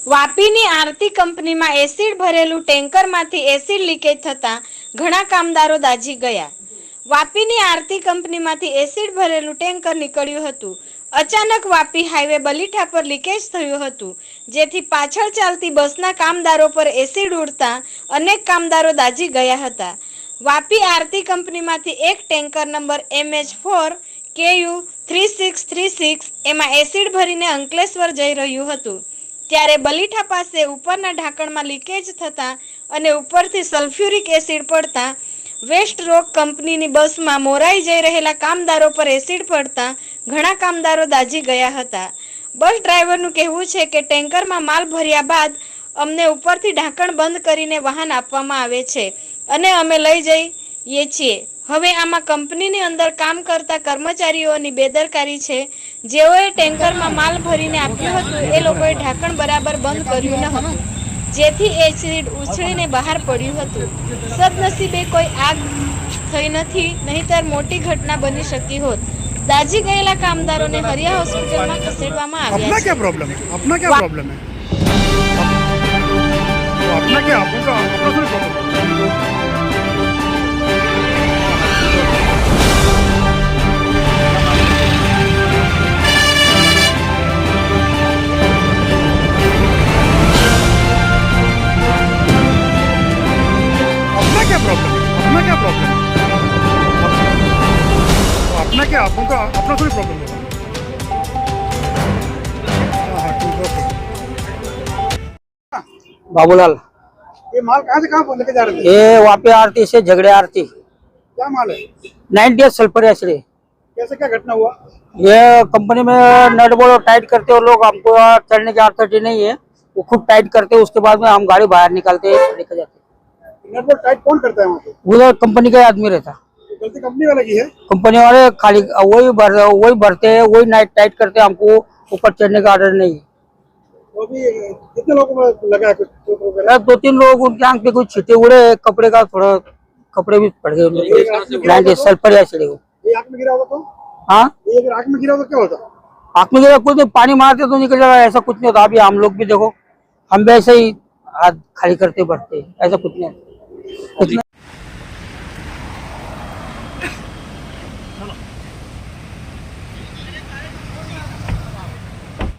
વાપીની આરતી કંપનીમાં એસિડ ભરેલું ટેન્કરમાંથી acid leakage થતાં ઘણા કામદારો દાઝી ગયા। વાપીની આરતી કંપનીમાંથી એસિડ ભરેલું ટેન્કર નીકળ્યું હતું। અચાનક વાપી હાઈવે બલીઠા પર લીકેજ થયું હતું, જેથી પાછળ ચાલતી બસના કામદારો પર એસિડ ઉડતા અનેક કામદારો દાઝી ગયા હતા। વાપી આરતી કંપનીમાંથી એક ટેન્કર નંબર MH4 KU 3636 એમાં એસિડ ભરીને અંકલેશ્વર જઈ રહ્યું હતું, ત્યારે બલીઠા પાસે ઉપરના ઢાંકણમાં લીકેજ થતા અને ઉપરથી સલ્ફ્યુરિક એસિડ પડતા વેસ્ટ રોક કંપનીની બસમાં મોરાઈ જઈ રહેલા કામદારો પર એસિડ પડતા ઘણા કામદારો દાઝી ગયા હતા। બસ ડ્રાઈવરનું કહેવું છે કે ટેન્કરમાં માલ ભર્યા બાદ અમને ઉપરથી ઢાંકણ બંધ કરીને વાહન આપવામાં આવે છે અને અમે લઈ જઈએ છીએ। હવે આમાં કંપનીની અંદર કામ કરતા કર્મચારીઓની બેદરકારી છે। જેઓએ ટેન્કરમાં માલ ભરીને આપ્યું હતું એ લોકોએ ઢાંકણ બરાબર બંધ કર્યું ન હતું, જેથી એસિડ ઉછળીને બહાર પડ્યું હતું। સદનસીબે કોઈ આગ થઈ નથી, નહીતર મોટી ઘટના બની શકી હોત। દાઝી ગયેલા કામદારોને હરિયા હોસ્પિટલમાં ખસેડવામાં આવ્યા છે। अपना क्या प्रॉब्लम है? अपना क्या प्रॉब्लम है? अपना क्या अपना कोई प्रॉब्लम? क्या प्रॉब्लम है? अपना क्या प्रॉब्लम है? अपना क्या अपना कोई प्रॉब्लम है? हाँ ठीक है। बाबूलाल, ये माल कहाँ से कहाँ लेके जा रहे थे? ये वापी आरती से झगड़े आरती क्या माल है? 90 सल्फर एसिड। कैसे क्या घटना हुआ? ये कंपनी में नट बोल्ट टाइट करते हो लोग, हमको चढ़ने की ऑथोरिटी नहीं है, वो खुद टाइट करते हैं। उसके बाद में हम गाड़ी बाहर निकालते हैं, लेकर जाते हैं। नट बोल्ट टाइट कौन करता है वहाँ पे? उधर कंपनी का आदमी रहता। गलती कंपनी वाले की है? कंपनी वाले खाली वही भरते हैं, वही नाइट टाइट करते हैं। हमको ऊपर चढ़ने का ऑर्डर नहीं है। तो अभी कितने लोगों को लगा है कुछ चोट वगैरह? 2-3 लोग उनके आंख पे कुछ छींटे उड़े, कपड़े का थोड़ा कपड़े भी पड़ गए। सल्फर एसिड है। ये आँख में गिरा होगा तो? हाँ, ये अगर आँख में गिरा होगा क्या होता? आँख में गिरा कुछ नहीं, पानी मारते तो निकल जाएगा, ऐसा कुछ नहीं होता। अभी हम लोग भी देखो, हम भी ऐसे ही हाथ खाली करते बढ़ते, ऐसा कुछ नहीं।